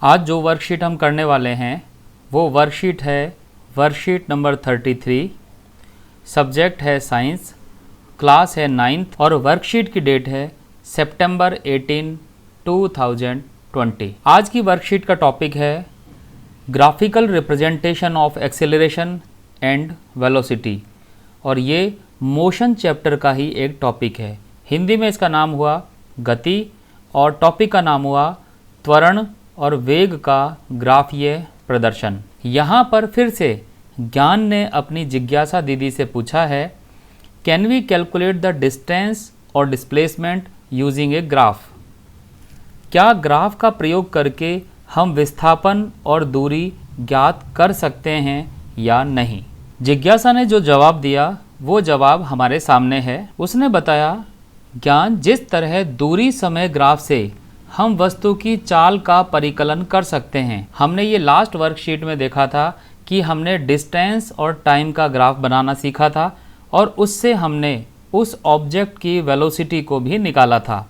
आज जो वर्कशीट हम करने वाले हैं वो वर्कशीट है वर्कशीट नंबर 33। सब्जेक्ट है साइंस, क्लास है 9th और वर्कशीट की डेट है सितंबर 18, 2020। आज की वर्कशीट का टॉपिक है graphical representation of acceleration and velocity और ये मोशन चैप्टर का ही एक टॉपिक है। हिंदी में इसका नाम हुआ गति और टॉपिक का नाम हुआ त्वरण और वेग का ग्राफीय प्रदर्शन। यहाँ पर फिर से ज्ञान ने अपनी जिज्ञासा दीदी से पूछा है, can we calculate the distance और डिस्प्लेसमेंट यूजिंग ए ग्राफ। क्या ग्राफ का प्रयोग करके हम विस्थापन और दूरी ज्ञात कर सकते हैं या नहीं। जिज्ञासा ने जो जवाब दिया वो जवाब हमारे सामने है। उसने बताया, ज्ञान, जिस तरह दूरी समय ग्राफ से हम वस्तु की चाल का परिकलन कर सकते हैं। हमने ये लास्ट वर्कशीट में देखा था कि हमने डिस्टेंस और टाइम का ग्राफ बनाना सीखा था और उससे हमने उस ऑब्जेक्ट की वेलोसिटी को भी निकाला था।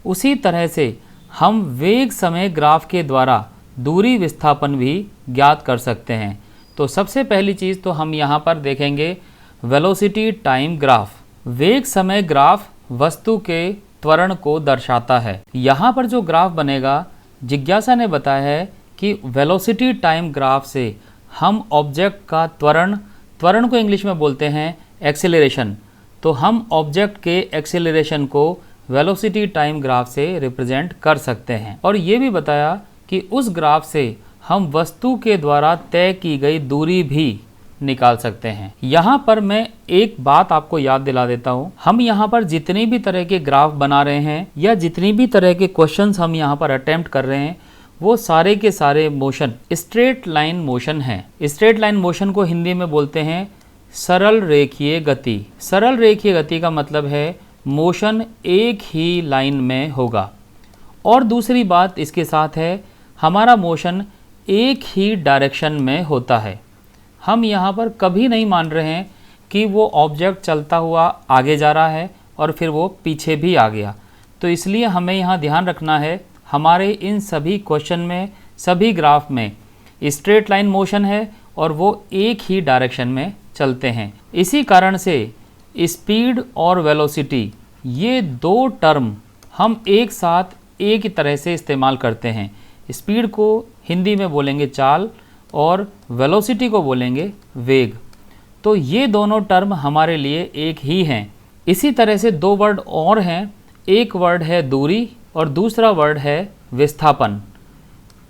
उसी तरह से हम वेग समय ग्राफ के द्वारा दूरी विस्थापन भी ज्ञात कर सकते हैं। तो सबसे पहली चीज़ तो हम यहाँ पर देखेंगे वेलोसिटी टाइम ग्राफ। वेग समय ग्राफ वस्तु के त्वरण को दर्शाता है। यहाँ पर जो ग्राफ बनेगा, जिज्ञासा ने बताया है कि वेलोसिटी टाइम ग्राफ से हम ऑब्जेक्ट का त्वरण को इंग्लिश में बोलते हैं एक्सेलरेशन, तो हम ऑब्जेक्ट के एक्सेलरेशन को वेलोसिटी टाइम ग्राफ से रिप्रेजेंट कर सकते हैं। और ये भी बताया कि उस ग्राफ से हम वस्तु के द्वारा तय की गई दूरी भी निकाल सकते हैं। यहाँ पर मैं एक बात आपको याद दिला देता हूँ, हम यहाँ पर जितनी भी तरह के ग्राफ बना रहे हैं या जितनी भी तरह के क्वेश्चंस हम यहाँ पर अटेम्प्ट कर रहे हैं वो सारे के सारे मोशन स्ट्रेट लाइन मोशन हैं। स्ट्रेट लाइन मोशन को हिंदी में बोलते हैं सरल रेखीय गति। सरल रेखीय गति का मतलब है मोशन एक ही लाइन में होगा। और दूसरी बात इसके साथ है, हमारा मोशन एक ही डायरेक्शन में होता है। हम यहाँ पर कभी नहीं मान रहे हैं कि वो ऑब्जेक्ट चलता हुआ आगे जा रहा है और फिर वो पीछे भी आ गया। तो इसलिए हमें यहाँ ध्यान रखना है, हमारे इन सभी क्वेश्चन में, सभी ग्राफ में स्ट्रेट लाइन मोशन है और वो एक ही डायरेक्शन में चलते हैं। इसी कारण से स्पीड और वेलोसिटी ये दो टर्म हम एक साथ एक ही तरह से इस्तेमाल करते हैं। स्पीड को हिंदी में बोलेंगे चाल और वेलोसिटी को बोलेंगे वेग। तो ये दोनों टर्म हमारे लिए एक ही हैं। इसी तरह से दो वर्ड और हैं, एक वर्ड है दूरी और दूसरा वर्ड है विस्थापन।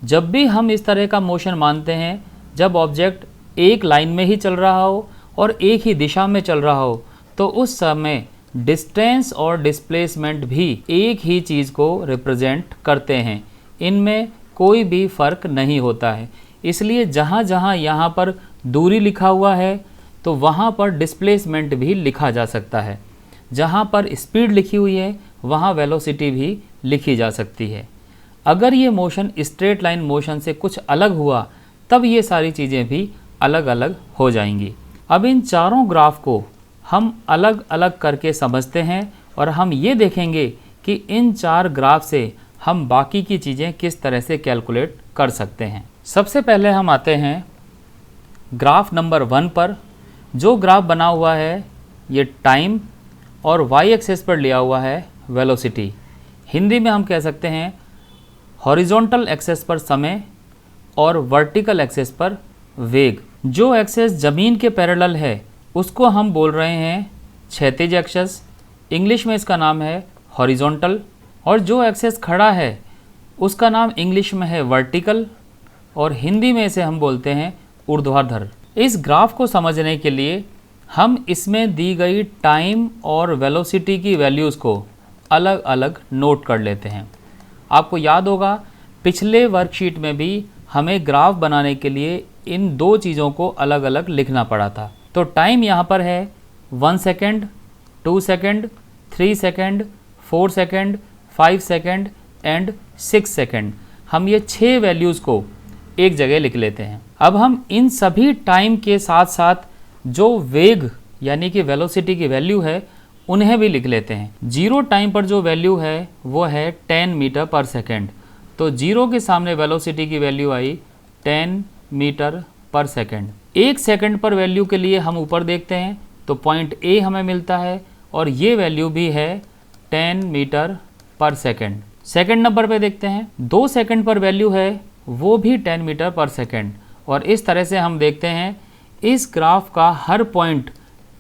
जब भी हम इस तरह का मोशन मानते हैं, जब ऑब्जेक्ट एक लाइन में ही चल रहा हो और एक ही दिशा में चल रहा हो, तो उस समय डिस्टेंस और डिस्प्लेसमेंट भी एक ही चीज़ को रिप्रेजेंट करते हैं। इनमें कोई भी फ़र्क नहीं होता है। इसलिए जहाँ जहाँ यहाँ पर दूरी लिखा हुआ है तो वहाँ पर डिस्प्लेसमेंट भी लिखा जा सकता है। जहाँ पर स्पीड लिखी हुई है वहाँ वेलोसिटी भी लिखी जा सकती है। अगर ये मोशन स्ट्रेट लाइन मोशन से कुछ अलग हुआ तब ये सारी चीज़ें भी अलग अलग हो जाएंगी। अब इन चारों ग्राफ को हम अलग अलग करके समझते हैं और हम ये देखेंगे कि इन चार ग्राफ से हम बाकी की चीज़ें किस तरह से कैलकुलेट कर सकते हैं। सबसे पहले हम आते हैं ग्राफ नंबर 1 पर। जो ग्राफ बना हुआ है ये टाइम और वाई एक्सेस पर लिया हुआ है वेलोसिटी। हिंदी में हम कह सकते हैं हॉरिजॉन्टल एक्सेस पर समय और वर्टिकल एक्सेस पर वेग। जो एक्सेस ज़मीन के पैरेलल है उसको हम बोल रहे हैं क्षैतिज एक्सेस, इंग्लिश में इसका नाम है हॉरिजॉन्टल। और जो एक्सेस खड़ा है उसका नाम इंग्लिश में है वर्टिकल और हिंदी में इसे हम बोलते हैं ऊर्ध्वाधर। इस ग्राफ को समझने के लिए हम इसमें दी गई टाइम और वेलोसिटी की वैल्यूज़ को अलग अलग नोट कर लेते हैं। आपको याद होगा पिछले वर्कशीट में भी हमें ग्राफ बनाने के लिए इन दो चीज़ों को अलग अलग लिखना पड़ा था। तो टाइम यहाँ पर है 1 second, 2 second, 3 second, 4 second, 5 second and 6 second. हम ये 6 वैल्यूज़ को एक जगह लिख लेते हैं। अब हम इन सभी टाइम के साथ साथ जो वेग यानी कि वेलोसिटी की वैल्यू है उन्हें भी लिख लेते हैं। जीरो टाइम पर जो वैल्यू है वो है 10 मीटर पर सेकेंड। तो 0 के सामने वेलोसिटी की वैल्यू आई 10 मीटर पर सेकेंड। 1 सेकेंड पर वैल्यू के लिए हम ऊपर देखते हैं तो पॉइंट ए हमें मिलता है और ये वैल्यू भी है 10 मीटर पर सेकेंड। सेकेंड नंबर पे देखते हैं 2 सेकेंड पर वैल्यू है वो भी 10 मीटर पर सेकेंड। और इस तरह से हम देखते हैं इस ग्राफ का हर पॉइंट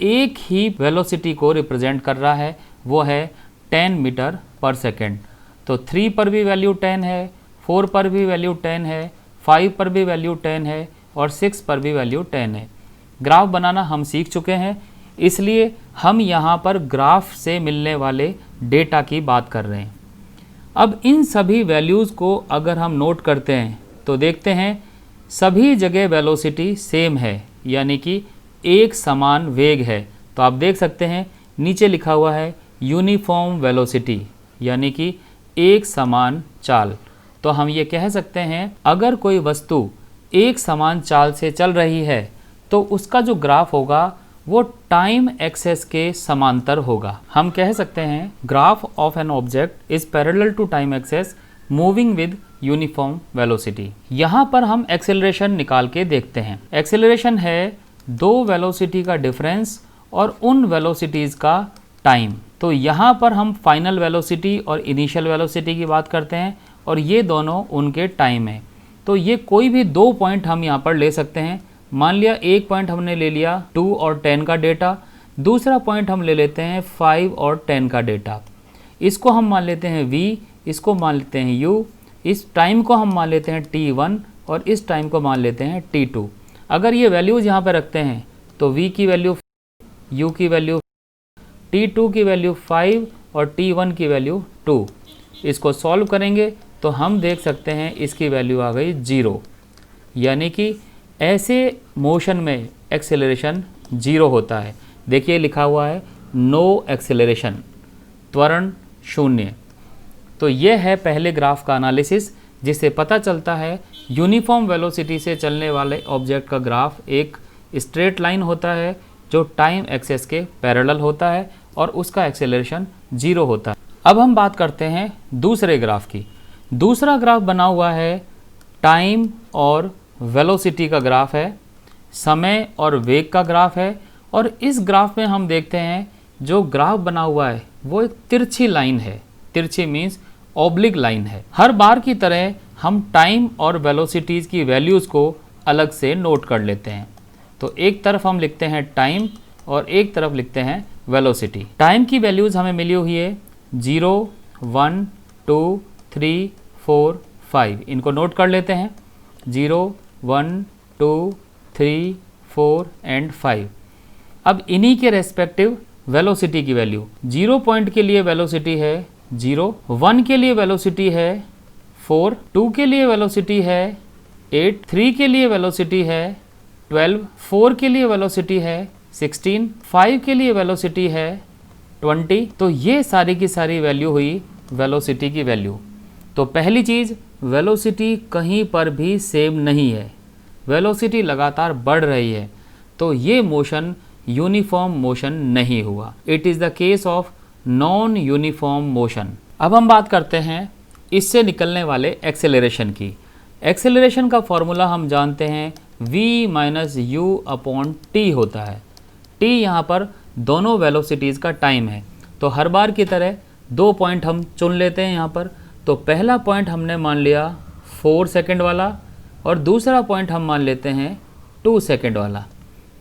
एक ही वेलोसिटी को रिप्रेजेंट कर रहा है, वो है 10 मीटर पर सेकेंड। तो 3 पर भी वैल्यू 10 है, 4 पर भी वैल्यू 10 है, 5 पर भी वैल्यू 10 है और 6 पर भी वैल्यू 10 है। ग्राफ बनाना हम सीख चुके हैं, इसलिए हम यहाँ पर ग्राफ से मिलने वाले डेटा की बात कर रहे हैं। अब इन सभी वैल्यूज़ को अगर हम नोट करते हैं तो देखते हैं सभी जगह वेलोसिटी सेम है, यानी कि एक समान वेग है। तो आप देख सकते हैं नीचे लिखा हुआ है यूनिफॉर्म वेलोसिटी, यानी कि एक समान चाल। तो हम ये कह सकते हैं अगर कोई वस्तु एक समान चाल से चल रही है तो उसका जो ग्राफ होगा वो टाइम एक्सेस के समांतर होगा। हम कह सकते हैं graph of an object is parallel to time axis moving with uniform velocity. यहाँ पर हम एक्सेलरेशन निकाल के देखते हैं। एक्सेलरेशन है दो वेलोसिटी का डिफरेंस और उन वेलोसिटीज़ का टाइम। तो यहाँ पर हम फाइनल वेलोसिटी और इनिशियल वेलोसिटी की बात करते हैं और ये दोनों उनके टाइम है। तो ये कोई भी 2 पॉइंट हम यहाँ पर ले सकते हैं। मान लिया एक पॉइंट हमने ले लिया 2 और 10 का डेटा, दूसरा पॉइंट हम ले लेते हैं 5 और 10 का डेटा। इसको हम मान लेते हैं v, इसको मान लेते हैं u, इस टाइम को हम मान लेते हैं t1 और इस टाइम को मान लेते हैं t2। अगर ये वैल्यूज़ यहाँ पर रखते हैं तो v की वैल्यू, u की वैल्यू, t2 की वैल्यू 5 और t1 की वैल्यू 2। इसको सॉल्व करेंगे तो हम देख सकते हैं इसकी वैल्यू आ गई 0, यानी कि ऐसे मोशन में एक्सेलरेशन 0 होता है। देखिए लिखा हुआ है नो एक्सेलरेशन, त्वरण 0। तो ये है पहले ग्राफ का एनालिसिस, जिससे पता चलता है यूनिफॉर्म वेलोसिटी से चलने वाले ऑब्जेक्ट का ग्राफ एक स्ट्रेट लाइन होता है जो टाइम एक्सेस के पैरेलल होता है और उसका एक्सेलरेशन 0 होता है। अब हम बात करते हैं दूसरे ग्राफ की। दूसरा ग्राफ बना हुआ है टाइम और वेलोसिटी का ग्राफ है, समय और वेग का ग्राफ है। और इस ग्राफ में हम देखते हैं जो ग्राफ बना हुआ है वो एक तिरछी लाइन है। तिरछी मीन्स ऑब्लिक लाइन है। हर बार की तरह हम टाइम और वेलोसिटीज़ की वैल्यूज़ को अलग से नोट कर लेते हैं। तो एक तरफ हम लिखते हैं टाइम और एक तरफ लिखते हैं वेलोसिटी। टाइम की वैल्यूज़ हमें मिली हुई है 0, 1, 2, 3, 4, 5। इनको नोट कर लेते हैं 0, 1, 2, 3, 4 एंड 5। अब इन्हीं के रेस्पेक्टिव वेलोसिटी की वैल्यू, 0 पॉइंट के लिए वेलोसिटी है 0, 1 के लिए वेलोसिटी है 4, 2 के लिए वेलोसिटी है 8, 3 के लिए वेलोसिटी है 12, 4 के लिए वेलोसिटी है 16, 5 के लिए वेलोसिटी है 20। तो ये सारी की सारी वैल्यू हुई वेलोसिटी की वैल्यू। तो पहली चीज़, वेलोसिटी कहीं पर भी सेम नहीं है, वेलोसिटी लगातार बढ़ रही है। तो ये मोशन यूनिफॉर्म मोशन नहीं हुआ। It is the case of non uniform motion. अब हम बात करते हैं इससे निकलने वाले एक्सेलरेशन की। एक्सेलरेशन का फॉर्मूला हम जानते हैं v minus you upon T होता है। t यहाँ पर दोनों वेलोसिटीज़ का टाइम है। तो हर बार की तरह 2 पॉइंट हम चुन लेते हैं यहाँ पर। तो पहला पॉइंट हमने मान लिया 4 सेकेंड वाला और दूसरा पॉइंट हम मान लेते हैं 2 सेकेंड वाला।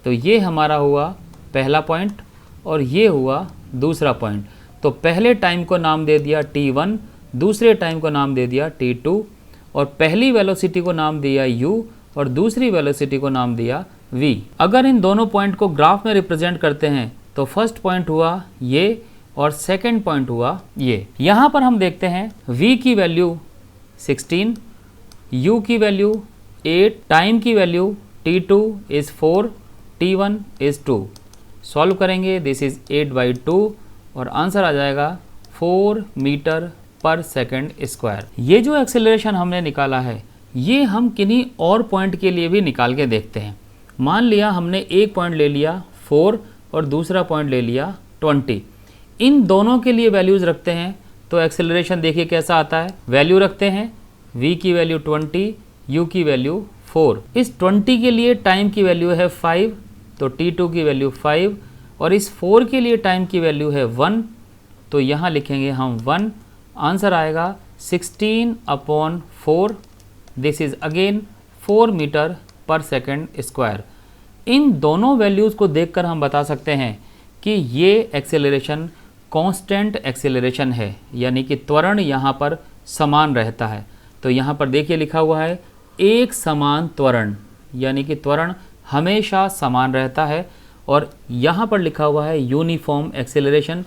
तो ये हमारा हुआ पहला पॉइंट और ये हुआ दूसरा पॉइंट। तो पहले टाइम को नाम दे दिया t1, दूसरे टाइम को नाम दे दिया t2 और पहली वेलोसिटी को नाम दिया u और दूसरी वेलोसिटी को नाम दिया v। अगर इन दोनों पॉइंट को ग्राफ में रिप्रेजेंट करते हैं तो फर्स्ट पॉइंट हुआ ये और सेकंड पॉइंट हुआ ये। यहाँ पर हम देखते हैं v की वैल्यू 16, u की वैल्यू 8, टाइम की value t2 is 4, t1 is 2। Solve करेंगे, दिस इज़ 8/2 और आंसर आ जाएगा 4 मीटर पर सेकंड स्क्वायर। ये जो एक्सेलरेशन हमने निकाला है ये हम किन्हीं और पॉइंट के लिए भी निकाल के देखते हैं। मान लिया हमने एक पॉइंट ले लिया 4 और दूसरा पॉइंट ले लिया 20। इन दोनों के लिए वैल्यूज़ रखते हैं तो एक्सेलरेशन देखिए कैसा आता है। वैल्यू रखते हैं v की वैल्यू 20, u की वैल्यू 4। इस 20 के लिए टाइम की वैल्यू है 5, तो t2 की वैल्यू 5, और इस 4 के लिए टाइम की वैल्यू है 1, तो यहाँ लिखेंगे हम 1। आंसर आएगा 16/4। दिस इज अगेन 4 मीटर पर सेकेंड स्क्वायर। इन दोनों वैल्यूज़ को देखकर हम बता सकते हैं कि ये एक्सेलरेशन कांस्टेंट एक्सेलरेशन है, यानी कि त्वरण यहाँ पर समान रहता है। तो यहाँ पर देखिए लिखा हुआ है एक समान त्वरण, यानी कि त्वरण हमेशा समान रहता है, और यहाँ पर लिखा हुआ है यूनिफॉर्म एक्सेलरेशन।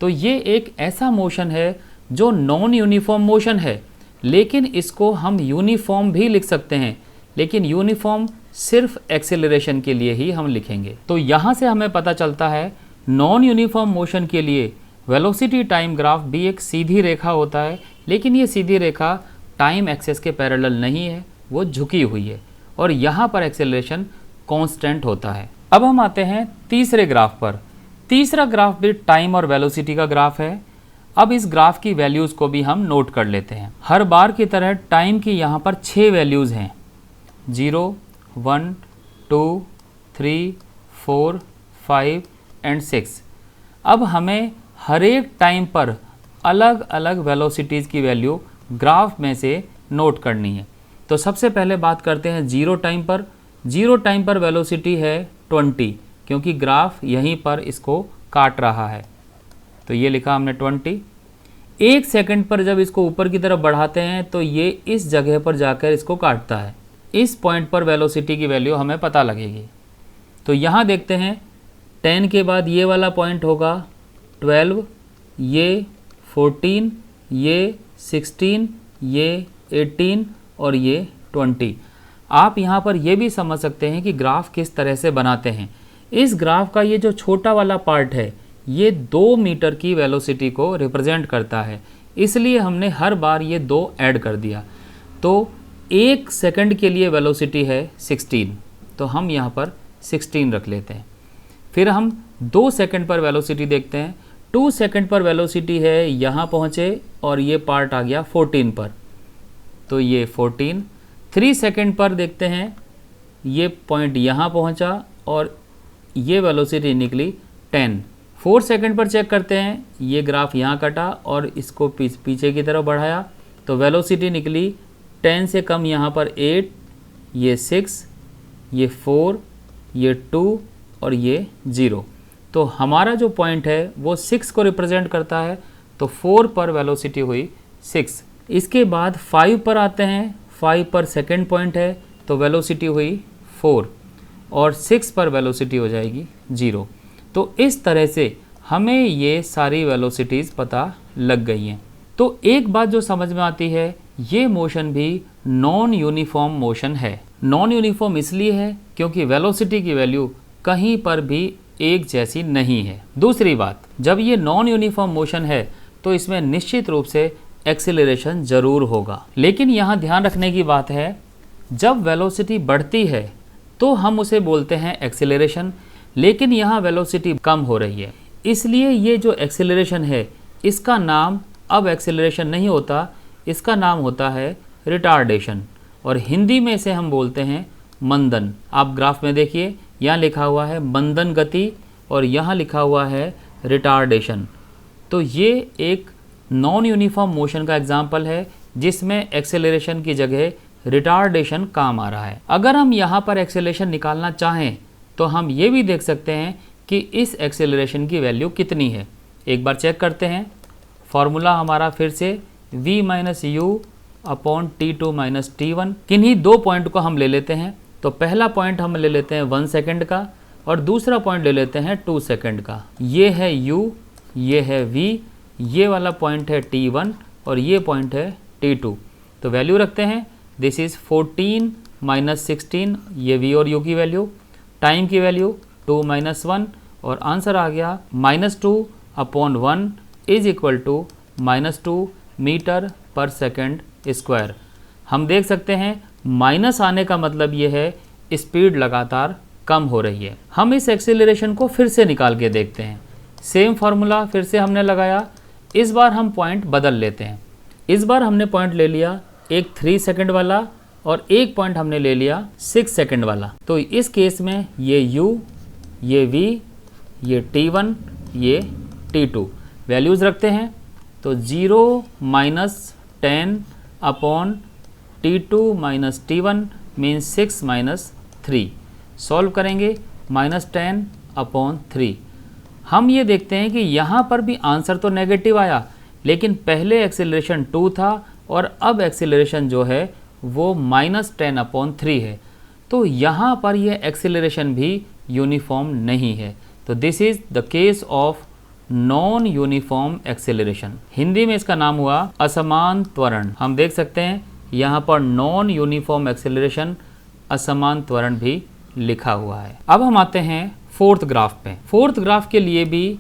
तो ये एक ऐसा मोशन है जो नॉन यूनिफॉर्म मोशन है, लेकिन इसको हम यूनिफॉर्म भी लिख सकते हैं, लेकिन यूनिफॉर्म सिर्फ एक्सेलरेशन के लिए ही हम लिखेंगे। तो यहाँ से हमें पता चलता है नॉन यूनिफॉर्म मोशन के लिए वेलोसिटी टाइम ग्राफ भी एक सीधी रेखा होता है, लेकिन ये सीधी रेखा टाइम एक्सेस के पैरेलल नहीं है, वो झुकी हुई है, और यहाँ पर एक्सेलरेशन कांस्टेंट होता है। अब हम आते हैं तीसरे ग्राफ पर। तीसरा ग्राफ भी टाइम और वेलोसिटी का ग्राफ है। अब इस ग्राफ की वैल्यूज़ को भी हम नोट कर लेते हैं। हर बार की तरह टाइम की यहाँ पर 6 वैल्यूज़ हैं, 0, 1, 2, 3, 4, 5 एंड 6। अब हमें हर एक टाइम पर अलग अलग वेलोसिटीज़ की वैल्यू ग्राफ में से नोट करनी है। तो सबसे पहले बात करते हैं 0 टाइम पर। 0 टाइम पर वेलोसिटी है 20, क्योंकि ग्राफ यहीं पर इसको काट रहा है, तो ये लिखा हमने 20। 1 सेकंड पर जब इसको ऊपर की तरफ बढ़ाते हैं तो ये इस जगह पर जाकर इसको काटता है। इस पॉइंट पर वेलोसिटी की वैल्यू हमें पता लगेगी। तो यहाँ देखते हैं 10 के बाद ये वाला पॉइंट होगा 12, ये 14, ये 16, ये 18 और ये 20। आप यहाँ पर ये भी समझ सकते हैं कि ग्राफ किस तरह से बनाते हैं। इस ग्राफ का ये जो छोटा वाला पार्ट है, ये 2 मीटर की वेलोसिटी को रिप्रेजेंट करता है, इसलिए हमने हर बार ये 2 ऐड कर दिया। तो 1 सेकंड के लिए वेलोसिटी है 16, तो हम यहाँ पर 16 रख लेते हैं। फिर हम 2 सेकंड पर वेलोसिटी देखते हैं। 2 सेकंड पर वेलोसिटी है, यहाँ पहुँचे और ये पार्ट आ गया 14 पर, तो ये 14। 3 सेकंड पर देखते हैं, ये पॉइंट यहाँ पहुँचा और ये वेलोसिटी निकली 10। 4 सेकंड पर चेक करते हैं, ये ग्राफ यहाँ कटा और इसको पीछे की तरफ बढ़ाया, तो वेलोसिटी निकली 10 से कम यहाँ पर 8, ये 6, ये 4, ये 2 और ये 0। तो हमारा जो पॉइंट है वो 6 को रिप्रेजेंट करता है, तो 4 पर वेलोसिटी हुई 6। इसके बाद 5 पर आते हैं। 5 पर सेकंड पॉइंट है, तो वेलोसिटी हुई 4, और 6 पर वेलोसिटी हो जाएगी 0। तो इस तरह से हमें ये सारी वेलोसिटीज़ पता लग गई हैं। तो एक बात जो समझ में आती है, ये मोशन भी नॉन यूनिफॉर्म मोशन है। नॉन यूनिफॉर्म इसलिए है क्योंकि वेलोसिटी की वैल्यू कहीं पर भी एक जैसी नहीं है। दूसरी बात, जब ये नॉन यूनिफॉर्म मोशन है तो इसमें निश्चित रूप से एक्सेलरेशन ज़रूर होगा। लेकिन यहाँ ध्यान रखने की बात है, जब वेलोसिटी बढ़ती है तो हम उसे बोलते हैं एक्सेलरेशन, लेकिन यहाँ वेलोसिटी कम हो रही है, इसलिए ये जो एक्सेलरेशन है इसका नाम अब एक्सेलरेशन नहीं होता, इसका नाम होता है रिटार्डेशन, और हिंदी में इसे हम बोलते हैं मंदन। आप ग्राफ में देखिए, यहाँ लिखा हुआ है मंदन गति और यहाँ लिखा हुआ है रिटार्डेशन। तो ये एक नॉन यूनिफॉर्म मोशन का एग्जाम्पल है जिसमें एक्सेलरेशन की जगह रिटार्डेशन काम आ रहा है। अगर हम यहाँ पर एक्सेलरेशन निकालना चाहें तो हम ये भी देख सकते हैं कि इस एक्सेलरेशन की वैल्यू कितनी है। एक बार चेक करते हैं। फॉर्मूला हमारा फिर से v minus you upon T2 minus T1। किन्हीं 2 पॉइंट को हम ले लेते हैं। तो पहला पॉइंट हम ले लेते हैं 1 सेकंड का और दूसरा पॉइंट ले लेते हैं 2 सेकंड का। ये है u, ये है v, ये वाला पॉइंट है T1 और ये पॉइंट है T2। तो वैल्यू रखते हैं, दिस इज़ 14 माइनस 16, ये v और u की वैल्यू, टाइम की वैल्यू 2 माइनस 1 और आंसर आ गया -2 upon 1 is equal to -2 metre पर सेकंड स्क्वायर। हम देख सकते हैं माइनस आने का मतलब ये है स्पीड लगातार कम हो रही है। हम इस एक्सेलरेशन को फिर से निकाल के देखते हैं। सेम फार्मूला फिर से हमने लगाया, इस बार हम पॉइंट बदल लेते हैं। इस बार हमने पॉइंट ले लिया एक 3 सेकंड वाला और एक पॉइंट हमने ले लिया 6 सेकंड वाला। तो इस केस में ये u, ये v, ये t1, ये t2 वैल्यूज़ रखते हैं। तो 0 - 10 upon t2 - t1 means 6 - 3। Solve करेंगे -10 अपॉन 3। हम ये देखते हैं कि यहाँ पर भी आंसर तो नेगेटिव आया, लेकिन पहले एक्सेलरेशन 2 था और अब एक्सेलरेशन जो है वो -10 अपॉन 3 है। तो यहाँ पर यह एक्सेलरेशन भी यूनिफॉर्म नहीं है। तो this is the case of non uniform acceleration. Hindi में इसका नाम हुआ असमान त्वरण। हम देख सकते हैं यहाँ पर नॉन यूनिफॉर्म एक्सेलरेशन, असमान त्वरण भी लिखा हुआ है। अब हम आते हैं फोर्थ ग्राफ पे। फोर्थ ग्राफ के लिए भी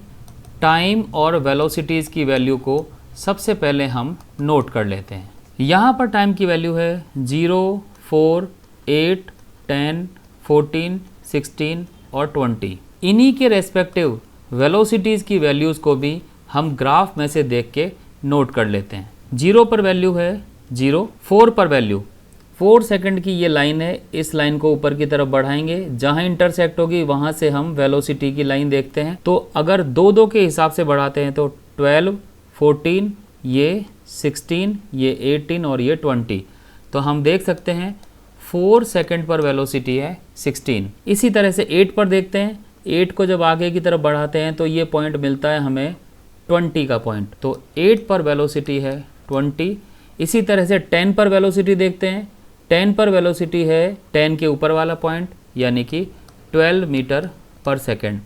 टाइम और वेलोसिटीज़ की वैल्यू को सबसे पहले हम नोट कर लेते हैं। यहाँ पर टाइम की वैल्यू है 0, 4, 8, 10, 14, 16 और 20। इन्हीं के रेस्पेक्टिव वेलोसिटीज़ की वैल्यूज़ को भी हम ग्राफ में से देख के नोट कर लेते हैं। 0 पर वैल्यू है 0, 4 पर वैल्यू 4 सेकंड की ये लाइन है। इस लाइन को ऊपर की तरफ बढ़ाएंगे, जहाँ इंटरसेक्ट होगी वहाँ से हम वेलोसिटी की लाइन देखते हैं। तो अगर 2-2 के हिसाब से बढ़ाते हैं तो 12, 14, ये 16, ये 18 और ये 20। तो हम देख सकते हैं 4 सेकंड पर वेलोसिटी है 16। इसी तरह से 8 पर देखते हैं। 8 को जब आगे की तरफ बढ़ाते हैं तो ये पॉइंट मिलता है हमें 20 का पॉइंट। तो 8 पर वेलोसिटी है 20। इसी तरह से 10 पर वेलोसिटी देखते हैं। 10 पर वेलोसिटी है 10 के ऊपर वाला पॉइंट यानी कि 12 मीटर पर सेकेंड।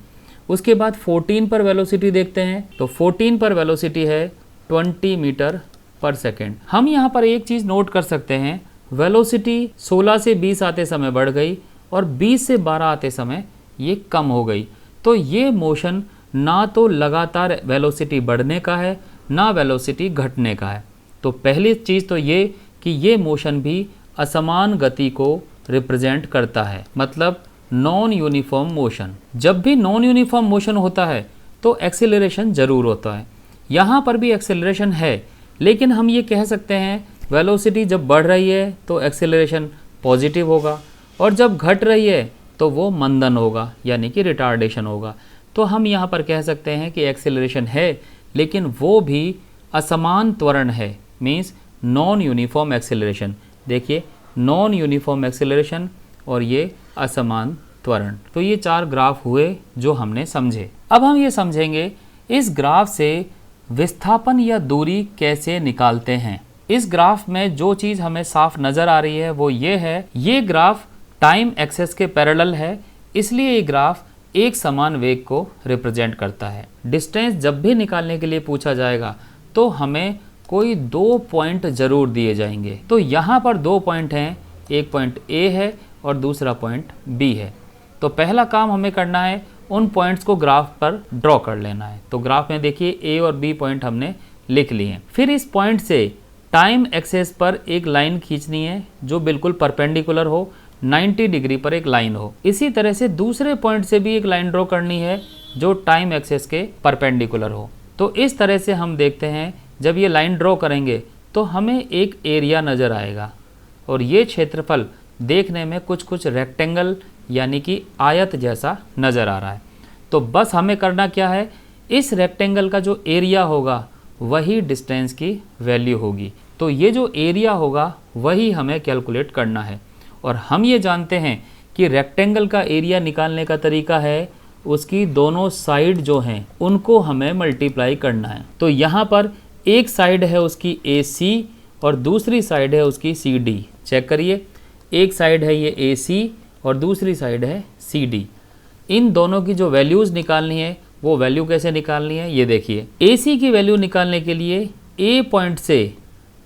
उसके बाद 14 पर वेलोसिटी देखते हैं। तो 14 पर वेलोसिटी है 20 मीटर पर सेकेंड। हम यहाँ पर एक चीज़ नोट कर सकते हैं, वेलोसिटी 16 से 20 आते समय बढ़ गई और 20 से 12 आते समय ये कम हो गई। तो ये मोशन ना तो लगातार वेलोसिटी बढ़ने का है ना वेलोसिटी घटने का है। तो पहली चीज़ तो ये कि ये मोशन भी असमान गति को रिप्रेजेंट करता है, मतलब नॉन यूनिफॉर्म मोशन। जब भी नॉन यूनिफॉर्म मोशन होता है तो एक्सेलरेशन ज़रूर होता है। यहाँ पर भी एक्सेलरेशन है, लेकिन हम ये कह सकते हैं वेलोसिटी जब बढ़ रही है तो एक्सेलरेशन पॉजिटिव होगा और जब घट रही है तो वो मंदन होगा यानी कि रिटार्डेशन होगा। तो हम यहाँ पर कह सकते हैं कि एक्सेलरेशन है, लेकिन वो भी असमान त्वरण है, मीन्स नॉन यूनिफॉर्म एक्सेलरेशन। देखिए, नॉन यूनिफॉर्म एक्सेलरेशन और ये असमान त्वरण। तो ये 4 ग्राफ हुए जो हमने समझे। अब हम ये समझेंगे इस ग्राफ से विस्थापन या दूरी कैसे निकालते हैं। इस ग्राफ में जो चीज़ हमें साफ नज़र आ रही है वो ये है, ये ग्राफ टाइम एक्सेस के पैरेलल है, इसलिए ये ग्राफ एक समान वेग को रिप्रेजेंट करता है। डिस्टेंस जब भी निकालने के लिए पूछा जाएगा तो हमें कोई 2 पॉइंट ज़रूर दिए जाएंगे। तो यहाँ पर 2 पॉइंट हैं, एक पॉइंट A है और दूसरा पॉइंट B है। तो पहला काम हमें करना है उन पॉइंट्स को ग्राफ पर ड्रॉ कर लेना है। तो ग्राफ में देखिए A और B पॉइंट हमने लिख लिए हैं। फिर इस पॉइंट से टाइम एक्सेस पर एक लाइन खींचनी है जो बिल्कुल परपेंडिकुलर हो, 90 डिग्री पर एक लाइन हो। इसी तरह से दूसरे पॉइंट से भी एक लाइन ड्रॉ करनी है जो टाइम एक्सेस के परपेंडिकुलर हो। तो इस तरह से हम देखते हैं जब ये लाइन ड्रॉ करेंगे तो हमें एक एरिया नज़र आएगा और ये क्षेत्रफल देखने में कुछ रेक्टेंगल यानी कि आयत जैसा नज़र आ रहा है। तो बस हमें करना क्या है, इस रेक्टेंगल का जो एरिया होगा वही डिस्टेंस की वैल्यू होगी। तो ये जो एरिया होगा वही हमें कैलकुलेट करना है। और हम ये जानते हैं कि रेक्टेंगल का एरिया निकालने का तरीका है उसकी दोनों साइड जो हैं उनको हमें मल्टीप्लाई करना है। तो यहाँ पर एक साइड है उसकी AC और दूसरी साइड है उसकी CD। चेक करिए, एक साइड है ये AC और दूसरी साइड है CD। इन दोनों की जो वैल्यूज़ निकालनी है वो वैल्यू कैसे निकालनी है ये देखिए। AC की वैल्यू निकालने के लिए A पॉइंट से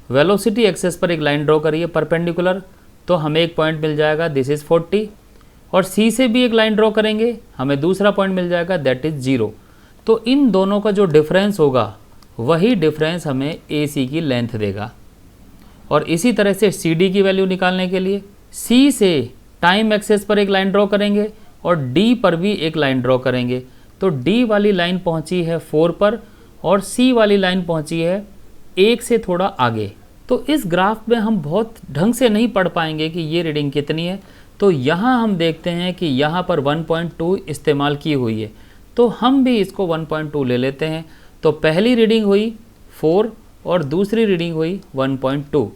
वेलोसिटी एक्सेस पर एक लाइन ड्रॉ करिए परपेंडिकुलर, तो हमें एक पॉइंट मिल जाएगा, दिस इज़ 40। और C से भी एक लाइन ड्रॉ करेंगे, हमें दूसरा पॉइंट मिल जाएगा, दैट इज़ 0। तो इन दोनों का जो डिफरेंस होगा वही डिफरेंस हमें AC की लेंथ देगा। और इसी तरह से CD की वैल्यू निकालने के लिए C से टाइम एक्सेस पर एक लाइन ड्रॉ करेंगे और D पर भी एक लाइन ड्रॉ करेंगे। तो D वाली लाइन पहुंची है 4 पर और C वाली लाइन पहुंची है 1 से थोड़ा आगे। तो इस ग्राफ में हम बहुत ढंग से नहीं पढ़ पाएंगे कि ये रीडिंग कितनी है। तो यहाँ हम देखते हैं कि यहाँ पर 1.2 इस्तेमाल की हुई है, तो हम भी इसको 1.2 ले लेते हैं। तो पहली रीडिंग हुई 4 और दूसरी रीडिंग हुई 1.2।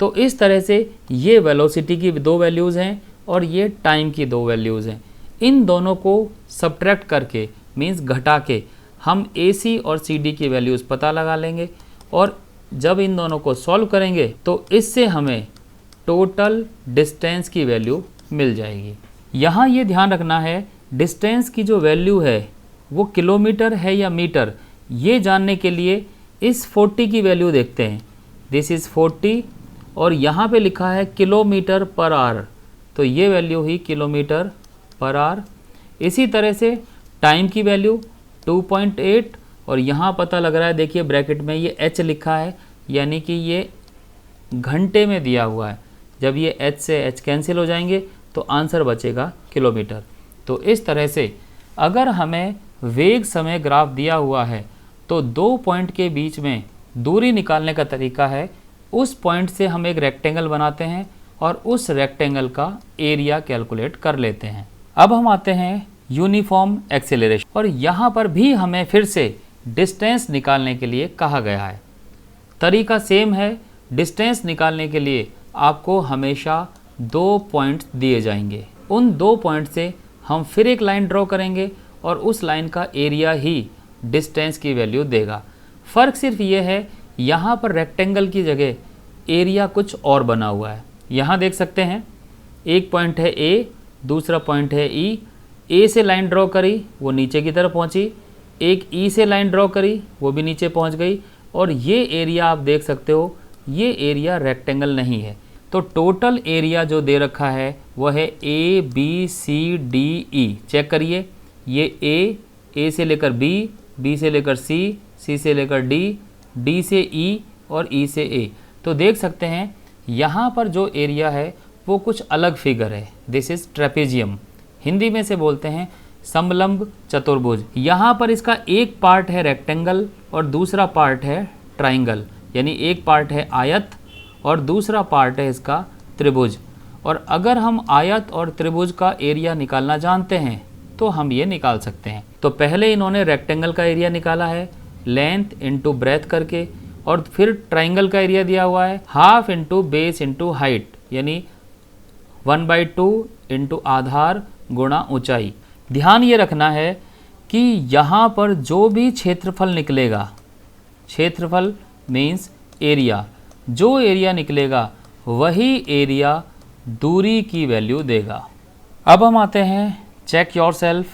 तो इस तरह से ये वेलोसिटी की दो वैल्यूज़ हैं और ये टाइम की दो वैल्यूज़ हैं। इन दोनों को सब्ट्रैक्ट करके मीन्स घटा के हम AC और CD की वैल्यूज़ पता लगा लेंगे, और जब इन दोनों को सॉल्व करेंगे तो इससे हमें टोटल डिस्टेंस की वैल्यू मिल जाएगी। यहाँ ये ध्यान रखना है, डिस्टेंस की जो वैल्यू है वो किलोमीटर है या मीटर, ये जानने के लिए इस 40 की वैल्यू देखते हैं। दिस इज़ 40 और यहाँ पे लिखा है किलोमीटर पर आवर, तो ये वैल्यू ही किलोमीटर पर आवर। इसी तरह से टाइम की वैल्यू 2.8 और यहाँ पता लग रहा है, देखिए ब्रैकेट में ये h लिखा है, यानी कि ये घंटे में दिया हुआ है। जब ये h से h कैंसिल हो जाएंगे तो आंसर बचेगा किलोमीटर। तो इस तरह से अगर हमें वेग समय ग्राफ दिया हुआ है तो दो पॉइंट के बीच में दूरी निकालने का तरीका है, उस पॉइंट से हम एक रेक्टेंगल बनाते हैं और उस रेक्टेंगल का एरिया कैलकुलेट कर लेते हैं। अब हम आते हैं यूनिफॉर्म एक्सेलरेशन, और यहाँ पर भी हमें फिर से डिस्टेंस निकालने के लिए कहा गया है। तरीका सेम है, डिस्टेंस निकालने के लिए आपको हमेशा दो पॉइंट्स दिए जाएंगे। उन दो पॉइंट से हम फिर एक लाइन ड्रॉ करेंगे और उस लाइन का एरिया ही डिस्टेंस की वैल्यू देगा। फ़र्क सिर्फ ये है, यहाँ पर रेक्टेंगल की जगह एरिया कुछ और बना हुआ है। यहाँ देख सकते हैं, एक पॉइंट है A, दूसरा पॉइंट है E। A से लाइन ड्रॉ करी, वो नीचे की तरफ पहुँची, एक E से लाइन ड्रॉ करी, वो भी नीचे पहुँच गई, और ये एरिया आप देख सकते हो, ये एरिया रेक्टेंगल नहीं है। तो टोटल एरिया जो दे रखा है वह है ABCDE। चेक करिए, ये A से लेकर B से लेकर C से लेकर D से E और E से A। तो देख सकते हैं यहाँ पर जो एरिया है वो कुछ अलग फिगर है। दिस इज़ ट्रेपेजियम, हिंदी में से बोलते हैं समलंब चतुर्भुज। यहाँ पर इसका एक पार्ट है रेक्टेंगल और दूसरा पार्ट है ट्राइंगल, यानी एक पार्ट है आयत और दूसरा पार्ट है इसका त्रिभुज। और अगर हम आयत और त्रिभुज का एरिया निकालना जानते हैं तो हम ये निकाल सकते हैं। तो पहले इन्होंने रेक्टेंगल का एरिया निकाला है लेंथ इंटू ब्रेथ करके, और फिर ट्राइंगल का एरिया दिया हुआ है half into base into height, यानी 1/2 इंटू आधार गुणा ऊंचाई। ध्यान ये रखना है कि यहाँ पर जो भी क्षेत्रफल निकलेगा, क्षेत्रफल मीन्स एरिया, जो एरिया निकलेगा वही एरिया दूरी की वैल्यू देगा। अब हम आते हैं चेक योरसेल्फ,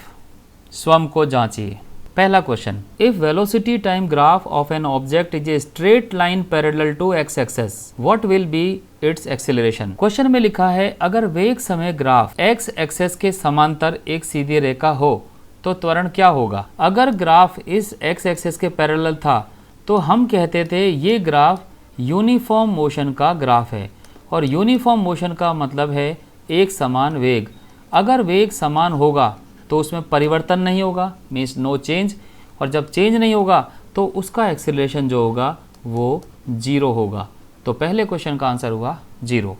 स्वयं को जांचिए। पहला question, if velocity time graph of an object is a straight line parallel to x axis, what will be its acceleration. Question में लिखा है अगर वेग समय ग्राफ एक्स एक्सेस के समांतर एक सीधी रेखा हो तो त्वरण क्या होगा। अगर ग्राफ इस एक्स एक्सेस के पैरेलल था तो हम कहते थे ये ग्राफ यूनिफॉर्म मोशन का ग्राफ है, और यूनिफॉर्म मोशन का मतलब है एक समान वेग। अगर वेग समान होगा तो उसमें परिवर्तन नहीं होगा, मीन्स नो चेंज, और जब चेंज नहीं होगा तो उसका एक्सेलरेशन जो होगा वो 0 होगा। तो पहले क्वेश्चन का आंसर हुआ 0।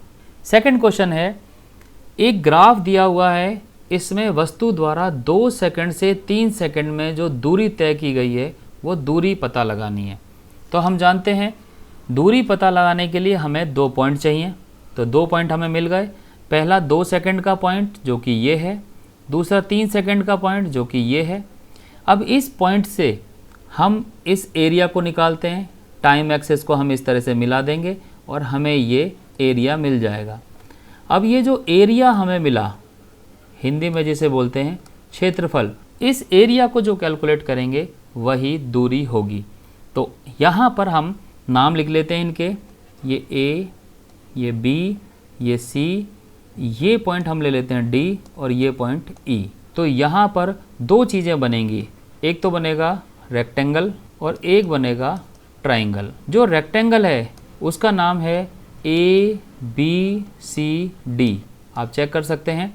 सेकंड क्वेश्चन है, एक ग्राफ दिया हुआ है, इसमें वस्तु द्वारा 2 सेकंड से 3 सेकंड में जो दूरी तय की गई है वो दूरी पता लगानी है। तो हम जानते हैं दूरी पता लगाने के लिए हमें 2 पॉइंट चाहिए, तो 2 पॉइंट हमें मिल गए। पहला 2 सेकंड का पॉइंट जो कि ये है, दूसरा 3 सेकंड का पॉइंट जो कि ये है। अब इस पॉइंट से हम इस एरिया को निकालते हैं, टाइम एक्सेस को हम इस तरह से मिला देंगे और हमें ये एरिया मिल जाएगा। अब ये जो एरिया हमें मिला, हिंदी में जिसे बोलते हैं क्षेत्रफल, इस एरिया को जो कैलकुलेट करेंगे वही दूरी होगी। तो यहाँ पर हम नाम लिख लेते हैं इनके, ये A, ये B, ये C, ये पॉइंट हम ले लेते हैं D और ये पॉइंट E। तो यहाँ पर 2 चीज़ें बनेंगी, एक तो बनेगा रेक्टेंगल और एक बनेगा ट्राइंगल। जो रेक्टेंगल है उसका नाम है ABCD। आप चेक कर सकते हैं,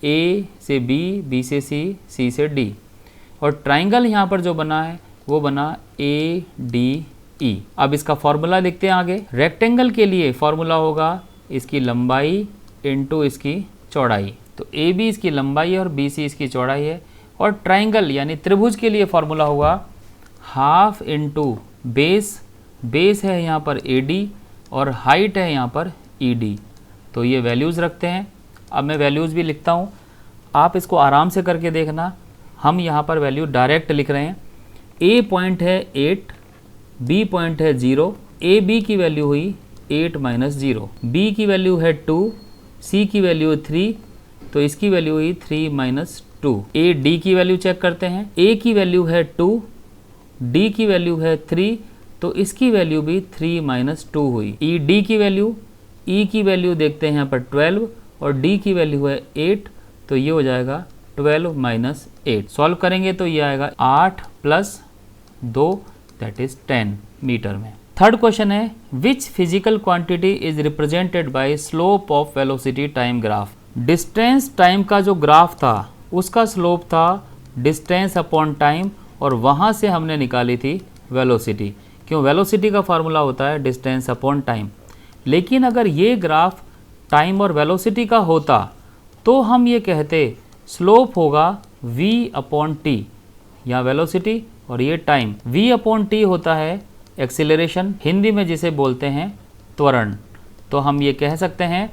A से B, B से C, C से D। और ट्राइंगल यहाँ पर जो बना है वो बना ADE। ई। अब इसका फॉर्मूला देखते हैं आगे। रेक्टेंगल के लिए फॉर्मूला होगा इसकी लंबाई इंटू इसकी चौड़ाई। तो ए बी इसकी लंबाई है और बी सी इसकी चौड़ाई है। और ट्राइंगल यानी त्रिभुज के लिए फॉर्मूला होगा हाफ इंटू बेस, बेस है यहाँ पर ए डी और हाइट है यहाँ पर ई डी। तो ये वैल्यूज़ रखते हैं। अब मैं वैल्यूज़ भी लिखता हूँ, आप इसको आराम से करके देखना। हम यहाँ पर वैल्यू डायरेक्ट लिख रहे हैं। ए पॉइंट है 8, बी पॉइंट है 0, ए बी की वैल्यू हुई 8 माइनस 0, बी की वैल्यू है 2, सी की वैल्यू 3, तो इसकी वैल्यू हुई 3 माइनस 2। ए डी की वैल्यू चेक करते हैं। ए की वैल्यू है 2, डी की वैल्यू है 3, तो इसकी वैल्यू भी 3 माइनस 2 हुई। ई डी की वैल्यू, ई की वैल्यू देखते हैं यहाँ पर 12 और डी की वैल्यू है 8, तो ये हो जाएगा 12 माइनस 8। सॉल्व करेंगे तो ये आएगा 8 प्लस 2 दैट इज 10 मीटर में। थर्ड क्वेश्चन है which physical quantity is represented by slope of velocity time graph. Distance time का जो ग्राफ था उसका स्लोप था डिस्टेंस अपॉन टाइम और वहाँ से हमने निकाली थी वेलोसिटी। क्यों, वेलोसिटी का फार्मूला होता है डिस्टेंस अपॉन टाइम। लेकिन अगर ये ग्राफ टाइम और वेलोसिटी का होता तो हम ये कहते स्लोप होगा v अपॉन टी, या वेलोसिटी और ये टाइम। v अपॉन टी होता है एक्सीलरेशन, हिंदी में जिसे बोलते हैं त्वरण। तो हम ये कह सकते हैं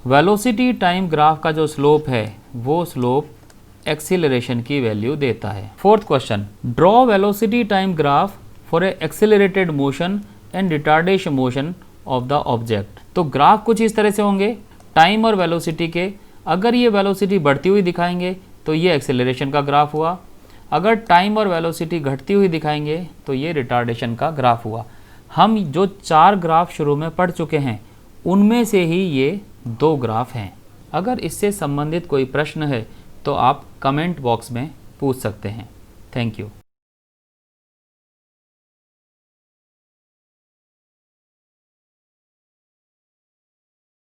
वेलोसिटी टाइम ग्राफ का जो स्लोप है वो स्लोप एक्सीलरेशन की वैल्यू देता है। Fourth question, draw velocity time graph for a accelerated motion and retardation motion of the object. तो ग्राफ कुछ इस तरह से होंगे टाइम और वेलोसिटी के। अगर ये वेलोसिटी बढ़ती हुई दिखाएंगे तो ये एक्सेलरेशन का ग्राफ हुआ, अगर टाइम और वेलोसिटी घटती हुई दिखाएंगे तो ये रिटार्डेशन का ग्राफ हुआ। हम जो 4 ग्राफ शुरू में पढ़ चुके हैं उनमें से ही ये 2 ग्राफ हैं। अगर इससे संबंधित कोई प्रश्न है तो आप कमेंट बॉक्स में पूछ सकते हैं। Thank you.